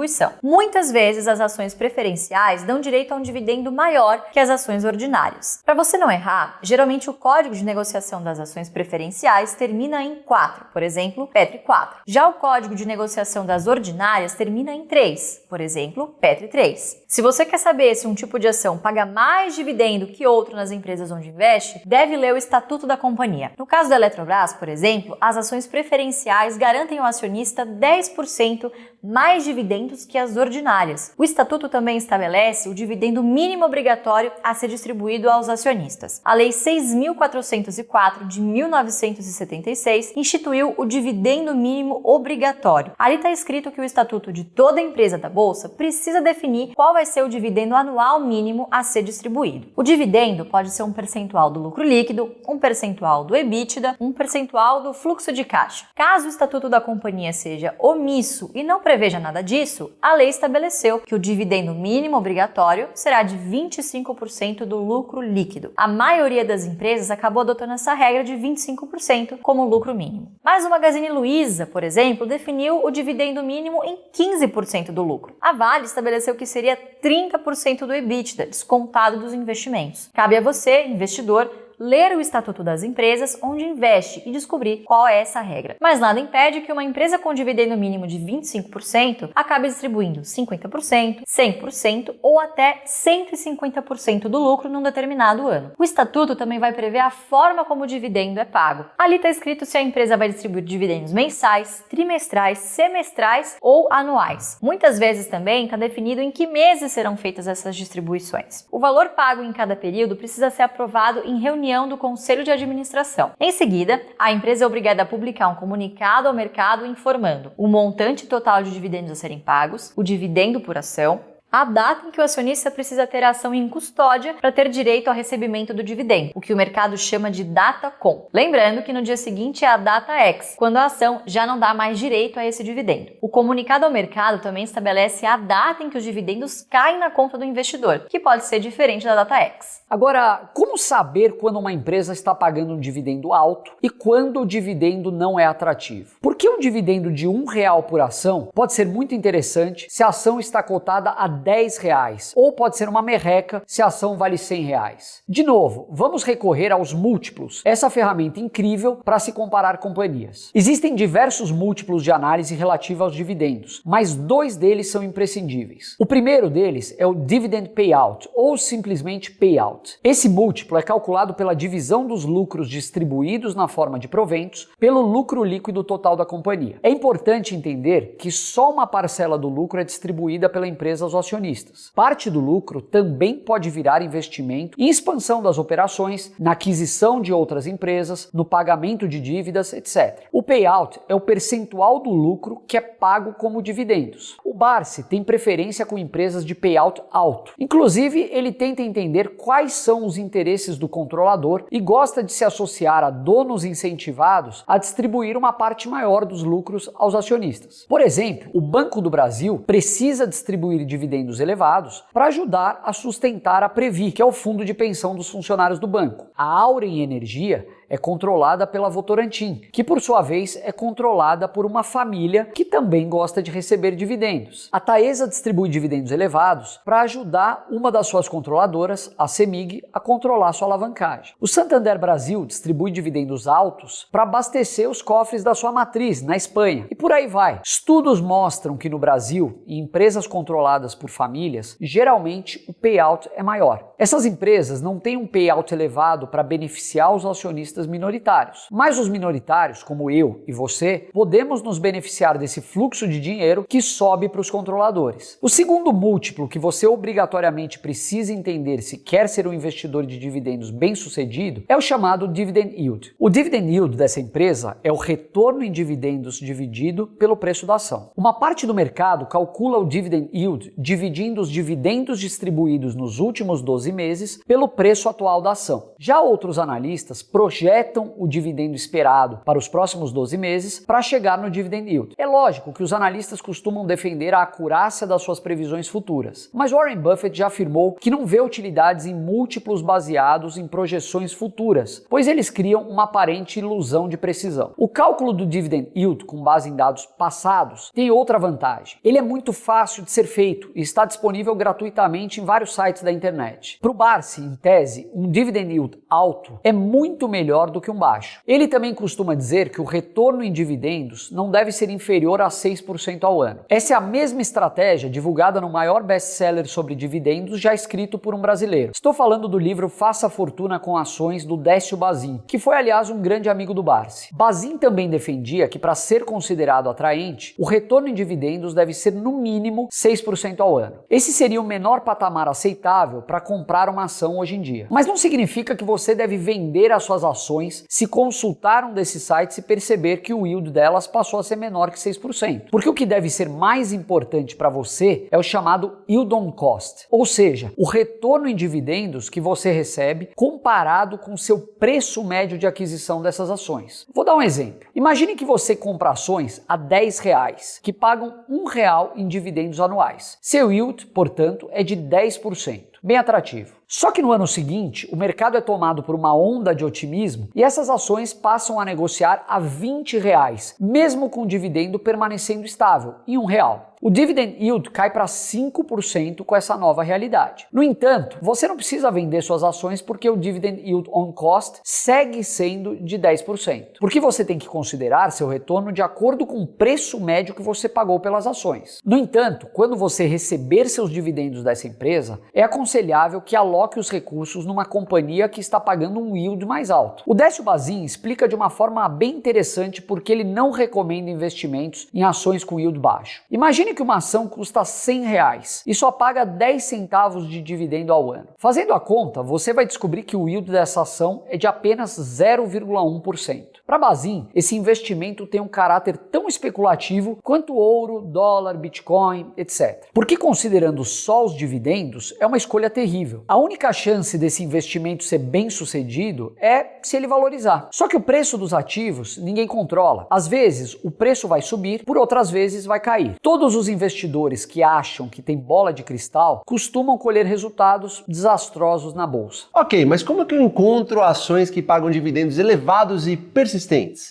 Muitas vezes as ações preferenciais dão direito a um dividendo maior que as ações ordinárias. Para você não errar, geralmente o código de negociação das ações preferenciais termina em 4, por exemplo, Petri 4. Já o código de negociação das ordinárias termina em 3, por exemplo, Petri 3. Se você quer saber se um tipo de ação paga mais dividendo que outro nas empresas onde investe, deve ler o Estatuto da Companhia. No caso da Eletrobras, por exemplo, as ações preferenciais garantem ao acionista 10% mais dividendos que as ordinárias. O Estatuto também estabelece o dividendo mínimo obrigatório a ser distribuído aos acionistas. A Lei 6.404 de 1976 instituiu o dividendo mínimo obrigatório. Ali está escrito que o Estatuto de toda empresa da Bolsa precisa definir qual vai ser o dividendo anual mínimo a ser distribuído. O dividendo pode ser um percentual do lucro líquido, um percentual do EBITDA, um percentual do fluxo de caixa. Caso o Estatuto da Companhia seja omisso e não preveja nada disso, a lei estabeleceu que o dividendo mínimo obrigatório será de 25% do lucro líquido. A maioria das empresas acabou adotando essa regra de 25% como lucro mínimo. Mas o Magazine Luiza, por exemplo, definiu o dividendo mínimo em 15% do lucro. A Vale estabeleceu que seria 30% do EBITDA, descontado dos investimentos. Cabe a você, investidor, ler o Estatuto das Empresas onde investe e descobrir qual é essa regra. Mas nada impede que uma empresa com dividendo mínimo de 25% acabe distribuindo 50%, 100% ou até 150% do lucro num determinado ano. O Estatuto também vai prever a forma como o dividendo é pago. Ali está escrito se a empresa vai distribuir dividendos mensais, trimestrais, semestrais ou anuais. Muitas vezes também está definido em que meses serão feitas essas distribuições. O valor pago em cada período precisa ser aprovado em reunião do Conselho de Administração. Em seguida, a empresa é obrigada a publicar um comunicado ao mercado informando o montante total de dividendos a serem pagos, o dividendo por ação, a data em que o acionista precisa ter a ação em custódia para ter direito ao recebimento do dividendo, o que o mercado chama de data com. Lembrando que no dia seguinte é a data X, quando a ação já não dá mais direito a esse dividendo. O comunicado ao mercado também estabelece a data em que os dividendos caem na conta do investidor, que pode ser diferente da data X. Agora, como saber quando uma empresa está pagando um dividendo alto e quando o dividendo não é atrativo? Porque um dividendo de R$1 por ação pode ser muito interessante se a ação está cotada a R$10, ou pode ser uma merreca se a ação vale R$100. De novo, vamos recorrer aos múltiplos, essa ferramenta incrível para se comparar companhias. Existem diversos múltiplos de análise relativa aos dividendos, mas dois deles são imprescindíveis. O primeiro deles é o Dividend Payout, ou simplesmente Payout. Esse múltiplo é calculado pela divisão dos lucros distribuídos na forma de proventos pelo lucro líquido total da companhia. É importante entender que só uma parcela do lucro é distribuída pela empresa aos acionistas. Parte do lucro também pode virar investimento em expansão das operações, na aquisição de outras empresas, no pagamento de dívidas, etc. O payout é o percentual do lucro que é pago como dividendos. O Barsi tem preferência com empresas de payout alto. Inclusive, ele tenta entender quais são os interesses do controlador e gosta de se associar a donos incentivados a distribuir uma parte maior dos lucros aos acionistas. Por exemplo, o Banco do Brasil precisa distribuir dividendos elevados para ajudar a sustentar a Previ, que é o fundo de pensão dos funcionários do banco. A Auren Energia é controlada pela Votorantim, que por sua vez é controlada por uma família que também gosta de receber dividendos. A Taesa distribui dividendos elevados para ajudar uma das suas controladoras, a CEMIG, a controlar sua alavancagem. O Santander Brasil distribui dividendos altos para abastecer os cofres da sua matriz, na Espanha. E por aí vai. Estudos mostram que no Brasil, em empresas controladas por famílias, geralmente o payout é maior. Essas empresas não têm um payout elevado para beneficiar os acionistas minoritários, mas os minoritários, como eu e você, podemos nos beneficiar desse fluxo de dinheiro que sobe para os controladores. O segundo múltiplo que você obrigatoriamente precisa entender se quer ser um investidor de dividendos bem-sucedido é o chamado dividend yield. O dividend yield dessa empresa é o retorno em dividendos dividido pelo preço da ação. Uma parte do mercado calcula o dividend yield dividindo os dividendos distribuídos nos últimos 12 meses pelo preço atual da ação. Já outros analistas projetam o dividendo esperado para os próximos 12 meses para chegar no dividend yield. É lógico que os analistas costumam defender a acurácia das suas previsões futuras, mas Warren Buffett já afirmou que não vê utilidades em múltiplos baseados em projeções futuras, pois eles criam uma aparente ilusão de precisão. O cálculo do dividend yield com base em dados passados tem outra vantagem. Ele é muito fácil de ser feito e está disponível gratuitamente em vários sites da internet. Para o Barsi, em tese, um dividend yield alto é muito melhor do que um baixo. Ele também costuma dizer que o retorno em dividendos não deve ser inferior a 6% ao ano. Essa é a mesma estratégia divulgada no maior best-seller sobre dividendos já escrito por um brasileiro. Estou falando do livro Faça Fortuna com Ações, do Décio Bazin, que foi, aliás, um grande amigo do Barsi. Bazin também defendia que, para ser considerado atraente, o retorno em dividendos deve ser no mínimo 6% ao ano. Esse seria o menor patamar aceitável para comprar uma ação hoje em dia. Mas não significa que você deve vender as suas ações se consultar um desses sites e perceber que o yield delas passou a ser menor que 6%. Porque o que deve ser mais importante para você é o chamado yield on cost, ou seja, o retorno em dividendos que você recebe comparado com seu preço médio de aquisição dessas ações. Vou dar um exemplo. Imagine que você compra ações a R$10, que pagam R$1 em dividendos anuais. Seu yield, portanto, é de 10%. Bem atrativo. Só que no ano seguinte, o mercado é tomado por uma onda de otimismo e essas ações passam a negociar a R$20, mesmo com o dividendo permanecendo estável, em R$1. O dividend yield cai para 5% com essa nova realidade. No entanto, você não precisa vender suas ações porque o dividend yield on cost segue sendo de 10%. Porque você tem que considerar seu retorno de acordo com o preço médio que você pagou pelas ações. No entanto, quando você receber seus dividendos dessa empresa, é aconselhável que aloque os recursos numa companhia que está pagando um yield mais alto. O Décio Bazin explica de uma forma bem interessante porque ele não recomenda investimentos em ações com yield baixo. Imagine que uma ação custa R$100 e só paga 10 centavos de dividendo ao ano. Fazendo a conta, você vai descobrir que o yield dessa ação é de apenas 0,1%. Para Bazin, esse investimento tem um caráter tão especulativo quanto ouro, dólar, Bitcoin, etc. Porque considerando só os dividendos, é uma escolha terrível. A única chance desse investimento ser bem sucedido é se ele valorizar. Só que o preço dos ativos ninguém controla. Às vezes o preço vai subir, por outras vezes vai cair. Todos os investidores que acham que tem bola de cristal costumam colher resultados desastrosos na bolsa. Ok, mas como é que eu encontro ações que pagam dividendos elevados e persistentes?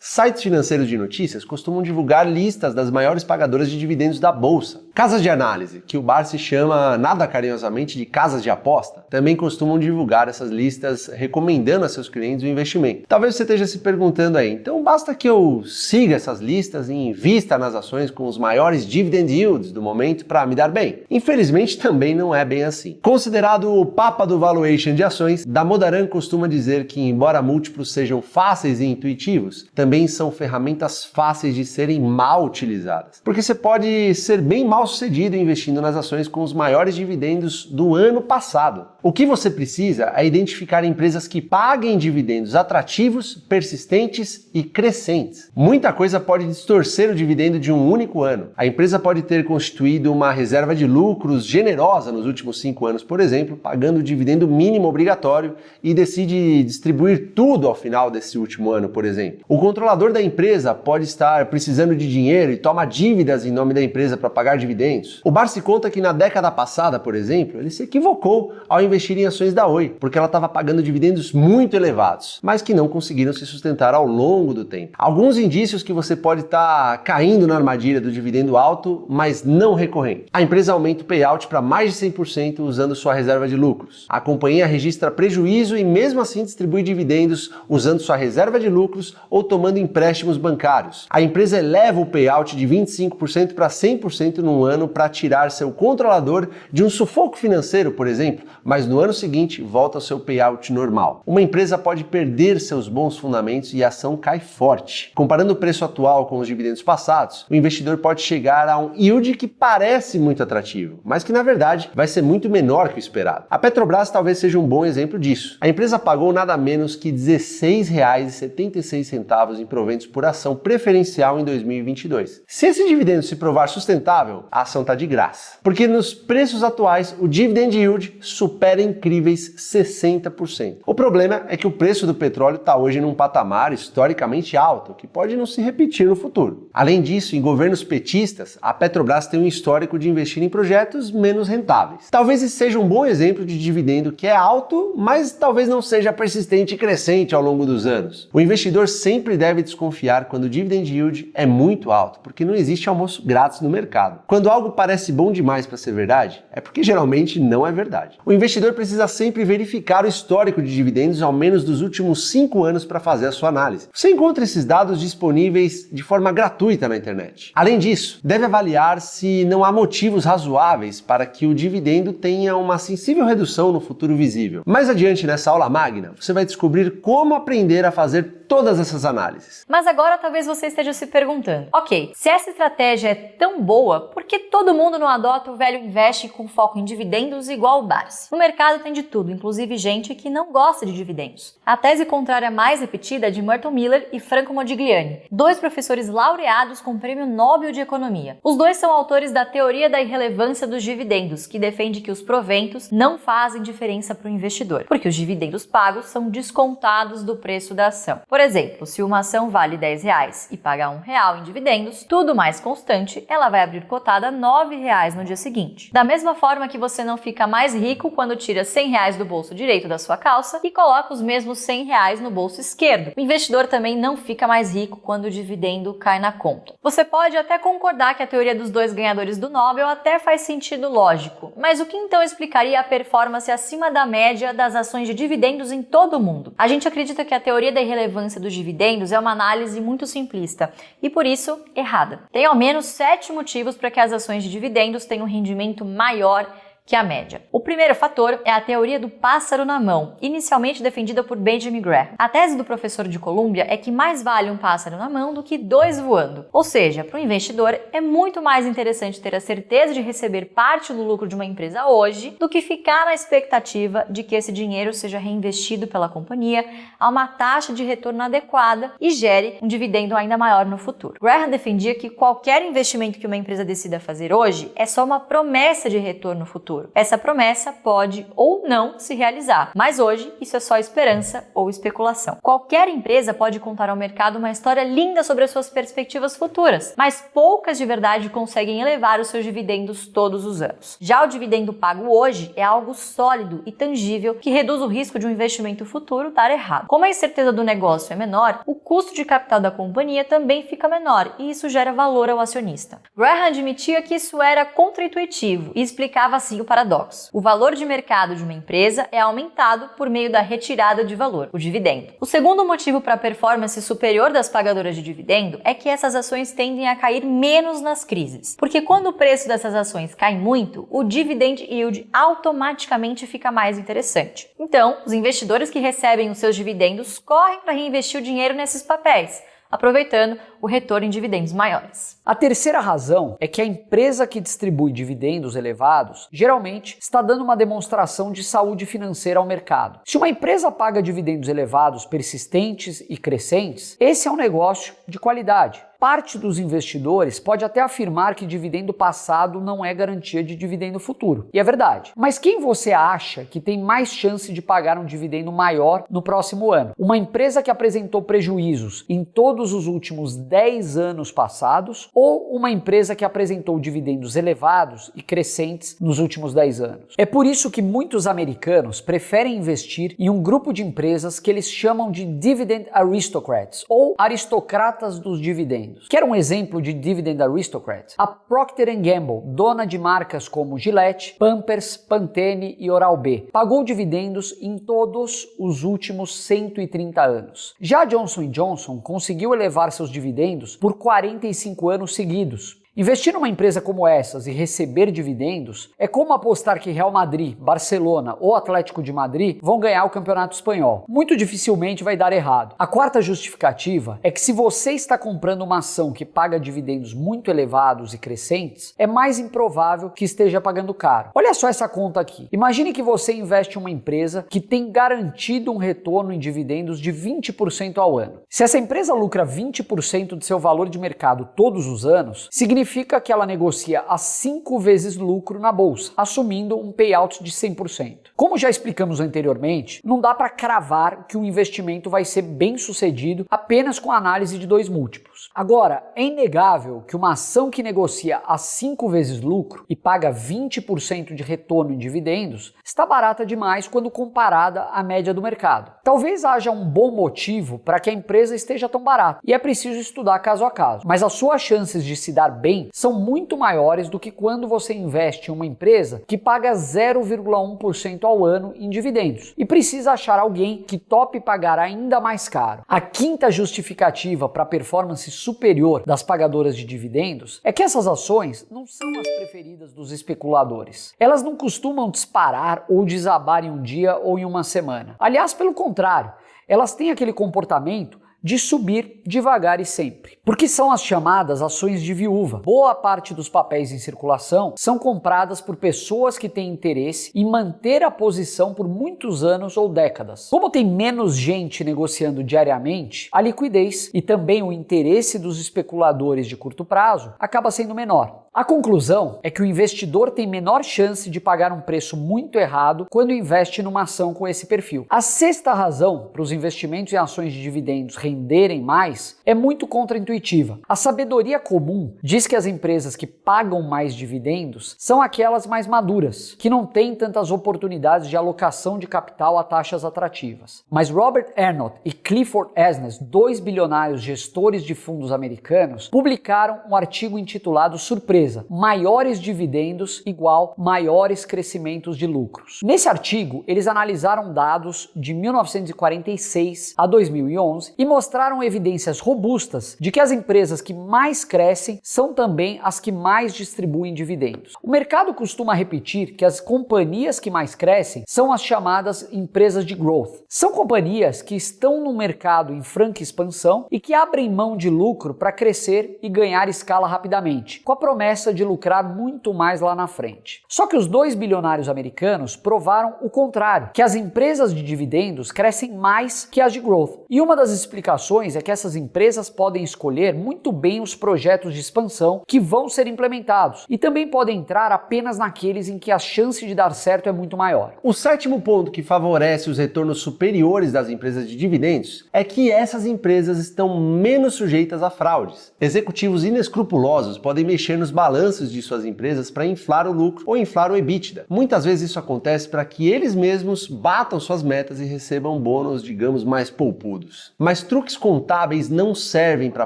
Sites financeiros de notícias costumam divulgar listas das maiores pagadoras de dividendos da bolsa. Casas de análise, que o Barsi chama nada carinhosamente de casas de aposta, também costumam divulgar essas listas recomendando a seus clientes o investimento. Talvez você esteja se perguntando aí, então basta que eu siga essas listas e invista nas ações com os maiores dividend yields do momento para me dar bem? Infelizmente também não é bem assim. Considerado o papa do valuation de ações, Damodaran costuma dizer que embora múltiplos sejam fáceis e intuitivos, também são ferramentas fáceis de serem mal utilizadas. Porque você pode ser bem mal sucedido investindo nas ações com os maiores dividendos do ano passado. O que você precisa é identificar empresas que paguem dividendos atrativos, persistentes e crescentes. Muita coisa pode distorcer o dividendo de um único ano. A empresa pode ter constituído uma reserva de lucros generosa nos últimos 5 anos, por exemplo, pagando o dividendo mínimo obrigatório e decide distribuir tudo ao final desse último ano, por exemplo. O controlador da empresa pode estar precisando de dinheiro e toma dívidas em nome da empresa para pagar dividendos. O Barsi conta que na década passada, por exemplo, ele se equivocou ao investir investir em ações da Oi, porque ela estava pagando dividendos muito elevados, mas que não conseguiram se sustentar ao longo do tempo. Alguns indícios que você pode estar caindo na armadilha do dividendo alto, mas não recorrente. A empresa aumenta o payout para mais de 100% usando sua reserva de lucros. A companhia registra prejuízo e mesmo assim distribui dividendos usando sua reserva de lucros ou tomando empréstimos bancários. A empresa eleva o payout de 25% para 100% num ano para tirar seu controlador de um sufoco financeiro, por exemplo, mas no ano seguinte volta ao seu payout normal. Uma empresa pode perder seus bons fundamentos e a ação cai forte. Comparando o preço atual com os dividendos passados, o investidor pode chegar a um yield que parece muito atrativo, mas que na verdade vai ser muito menor que o esperado. A Petrobras talvez seja um bom exemplo disso. A empresa pagou nada menos que R$ 16,76 em proventos por ação preferencial em 2022. Se esse dividendo se provar sustentável, a ação está de graça, porque nos preços atuais o dividend yield supera incríveis 60%. O problema é que o preço do petróleo está hoje num patamar historicamente alto, que pode não se repetir no futuro. Além disso, em governos petistas, a Petrobras tem um histórico de investir em projetos menos rentáveis. Talvez esse seja um bom exemplo de dividendo que é alto, mas talvez não seja persistente e crescente ao longo dos anos. O investidor sempre deve desconfiar quando o dividend yield é muito alto, porque não existe almoço grátis no mercado. Quando algo parece bom demais para ser verdade, é porque geralmente não é verdade. O investidor precisa sempre verificar o histórico de dividendos ao menos dos últimos 5 anos para fazer a sua análise. Você encontra esses dados disponíveis de forma gratuita na internet. Além disso, deve avaliar se não há motivos razoáveis para que o dividendo tenha uma sensível redução no futuro visível. Mais adiante nessa aula magna, você vai descobrir como aprender a fazer todas essas análises. Mas agora talvez você esteja se perguntando, ok, se essa estratégia é tão boa, por que todo mundo não adota o velho investe com foco em dividendos igual o Barsi? No mercado tem de tudo, inclusive gente que não gosta de dividendos. A tese contrária mais repetida é de Merton Miller e Franco Modigliani, 2 professores laureados com o Prêmio Nobel de Economia. Os 2 são autores da teoria da irrelevância dos dividendos, que defende que os proventos não fazem diferença para o investidor, porque os dividendos pagos são descontados do preço da ação. Por exemplo, se uma ação vale R$10 e paga R$1 em dividendos, tudo mais constante, ela vai abrir cotada a R$9 no dia seguinte. Da mesma forma que você não fica mais rico quando tira R$100 do bolso direito da sua calça e coloca os mesmos R$100 no bolso esquerdo. O investidor também não fica mais rico quando o dividendo cai na conta. Você pode até concordar que a teoria dos 2 ganhadores do Nobel até faz sentido lógico, mas o que então explicaria a performance acima da média das ações de dividendos em todo o mundo? A gente acredita que a teoria da irrelevância dos dividendos é uma análise muito simplista e, por isso, errada. Tem ao menos 7 motivos para que as ações de dividendos tenham um rendimento maior que a média. O primeiro fator é a teoria do pássaro na mão, inicialmente defendida por Benjamin Graham. A tese do professor de Colômbia é que mais vale um pássaro na mão do que 2 voando. Ou seja, para o investidor é muito mais interessante ter a certeza de receber parte do lucro de uma empresa hoje do que ficar na expectativa de que esse dinheiro seja reinvestido pela companhia a uma taxa de retorno adequada e gere um dividendo ainda maior no futuro. Graham defendia que qualquer investimento que uma empresa decida fazer hoje é só uma promessa de retorno futuro. Essa promessa pode ou não se realizar, mas hoje isso é só esperança ou especulação. Qualquer empresa pode contar ao mercado uma história linda sobre as suas perspectivas futuras, mas poucas de verdade conseguem elevar os seus dividendos todos os anos. Já o dividendo pago hoje é algo sólido e tangível que reduz o risco de um investimento futuro dar errado. Como a incerteza do negócio é menor, o custo de capital da companhia também fica menor e isso gera valor ao acionista. Graham admitia que isso era contraintuitivo e explicava assim o paradoxo. O valor de mercado de uma empresa é aumentado por meio da retirada de valor, o dividendo. O segundo motivo para a performance superior das pagadoras de dividendo é que essas ações tendem a cair menos nas crises. Porque quando o preço dessas ações cai muito, o dividend yield automaticamente fica mais interessante. Então, os investidores que recebem os seus dividendos correm para reinvestir o dinheiro nesses papéis, aproveitando o retorno em dividendos maiores. A terceira razão é que a empresa que distribui dividendos elevados geralmente está dando uma demonstração de saúde financeira ao mercado. Se uma empresa paga dividendos elevados, persistentes e crescentes, esse é um negócio de qualidade. Parte dos investidores pode até afirmar que dividendo passado não é garantia de dividendo futuro. E é verdade. Mas quem você acha que tem mais chance de pagar um dividendo maior no próximo ano? Uma empresa que apresentou prejuízos em todos os últimos 10 anos passados ou uma empresa que apresentou dividendos elevados e crescentes nos últimos 10 anos? É por isso que muitos americanos preferem investir em um grupo de empresas que eles chamam de Dividend Aristocrats ou aristocratas dos dividendos. Quer um exemplo de Dividend Aristocrat? A Procter & Gamble, dona de marcas como Gillette, Pampers, Pantene e Oral-B, pagou dividendos em todos os últimos 130 anos. Já a Johnson & Johnson conseguiu elevar seus dividendos por 45 anos seguidos. Investir numa empresa como essas e receber dividendos é como apostar que Real Madrid, Barcelona ou Atlético de Madrid vão ganhar o Campeonato Espanhol. Muito dificilmente vai dar errado. A quarta justificativa é que se você está comprando uma ação que paga dividendos muito elevados e crescentes, é mais improvável que esteja pagando caro. Olha só essa conta aqui. Imagine que você investe em uma empresa que tem garantido um retorno em dividendos de 20% ao ano. Se essa empresa lucra 20% de seu valor de mercado todos os anos, significa que ela negocia a 5 vezes lucro na bolsa, assumindo um payout de 100%. Como já explicamos anteriormente, não dá para cravar que o investimento vai ser bem sucedido apenas com a análise de 2 múltiplos. Agora, é inegável que uma ação que negocia a 5 vezes lucro e paga 20% de retorno em dividendos está barata demais quando comparada à média do mercado. Talvez haja um bom motivo para que a empresa esteja tão barata, e é preciso estudar caso a caso, mas as suas chances de se dar bem são muito maiores do que quando você investe em uma empresa que paga 0,1% ao ano em dividendos e precisa achar alguém que tope pagar ainda mais caro. A quinta justificativa para a performance superior das pagadoras de dividendos é que essas ações não são as preferidas dos especuladores. Elas não costumam disparar ou desabar em um dia ou em uma semana. Aliás, pelo contrário, elas têm aquele comportamento de subir devagar e sempre. Porque são as chamadas ações de viúva. Boa parte dos papéis em circulação são compradas por pessoas que têm interesse em manter a posição por muitos anos ou décadas. Como tem menos gente negociando diariamente, a liquidez e também o interesse dos especuladores de curto prazo acaba sendo menor. A conclusão é que o investidor tem menor chance de pagar um preço muito errado quando investe numa ação com esse perfil. A sexta razão para os investimentos em ações de dividendos renderem mais é muito contraintuitiva. A sabedoria comum diz que as empresas que pagam mais dividendos são aquelas mais maduras, que não têm tantas oportunidades de alocação de capital a taxas atrativas. Mas Robert Arnott e Clifford Asness, 2 bilionários gestores de fundos americanos, publicaram um artigo intitulado Surpresa: maiores dividendos igual maiores crescimentos de lucros. Nesse artigo, eles analisaram dados de 1946 a 2011 e mostraram evidências robustas de que as empresas que mais crescem são também as que mais distribuem dividendos. O mercado costuma repetir que as companhias que mais crescem são as chamadas empresas de growth. São companhias que estão no mercado em franca expansão e que abrem mão de lucro para crescer e ganhar escala rapidamente, com a promessa de lucrar muito mais lá na frente. Só que os 2 bilionários americanos provaram o contrário, que as empresas de dividendos crescem mais que as de growth. E uma das explicações é que essas empresas podem escolher muito bem os projetos de expansão que vão ser implementados e também podem entrar apenas naqueles em que a chance de dar certo é muito maior. O sétimo ponto que favorece os retornos superiores das empresas de dividendos é que essas empresas estão menos sujeitas a fraudes. Executivos inescrupulosos podem mexer nos balanços de suas empresas para inflar o lucro ou inflar o EBITDA. Muitas vezes isso acontece para que eles mesmos batam suas metas e recebam bônus, digamos, mais poupudos. Mas truques contábeis não servem para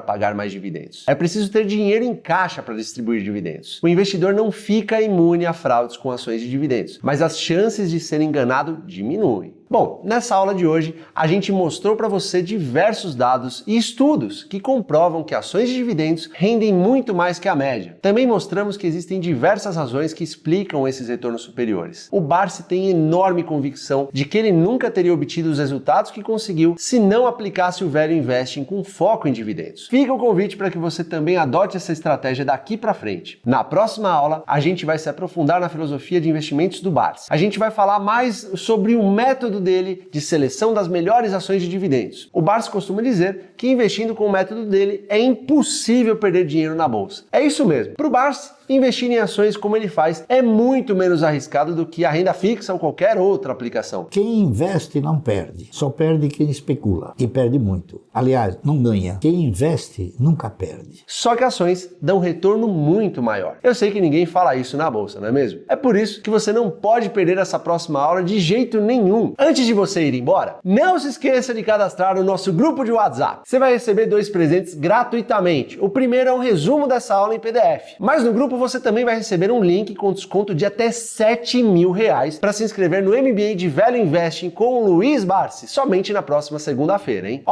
pagar mais dividendos. É preciso ter dinheiro em caixa para distribuir dividendos. O investidor não fica imune a fraudes com ações de dividendos, mas as chances de ser enganado diminuem. Bom, nessa aula de hoje a gente mostrou para você diversos dados e estudos que comprovam que ações de dividendos rendem muito mais que a média. Também mostramos que existem diversas razões que explicam esses retornos superiores. O Barsi tem enorme convicção de que ele nunca teria obtido os resultados que conseguiu se não aplicasse o Value Investing com foco em dividendos. Fica o convite para que você também adote essa estratégia daqui para frente. Na próxima aula a gente vai se aprofundar na filosofia de investimentos do Barsi. A gente vai falar mais sobre o método método dele de seleção das melhores ações de dividendos. O Barsi costuma dizer que investindo com o método dele é impossível perder dinheiro na bolsa. É isso mesmo. Para o Barsi, investir em ações como ele faz é muito menos arriscado do que a renda fixa ou qualquer outra aplicação. Quem investe não perde, só perde quem especula e perde muito. Aliás, não ganha. Quem investe nunca perde. Só que ações dão um retorno muito maior. Eu sei que ninguém fala isso na bolsa, não é mesmo? É por isso que você não pode perder essa próxima aula de jeito nenhum. Antes de você ir embora, não se esqueça de cadastrar o nosso grupo de WhatsApp. Você vai receber 2 presentes gratuitamente. O primeiro é um resumo dessa aula em PDF. Mas no grupo você também vai receber um link com desconto de até R$7.000 para se inscrever no MBA de Value Investing com o Luiz Barsi, somente na próxima segunda-feira, hein?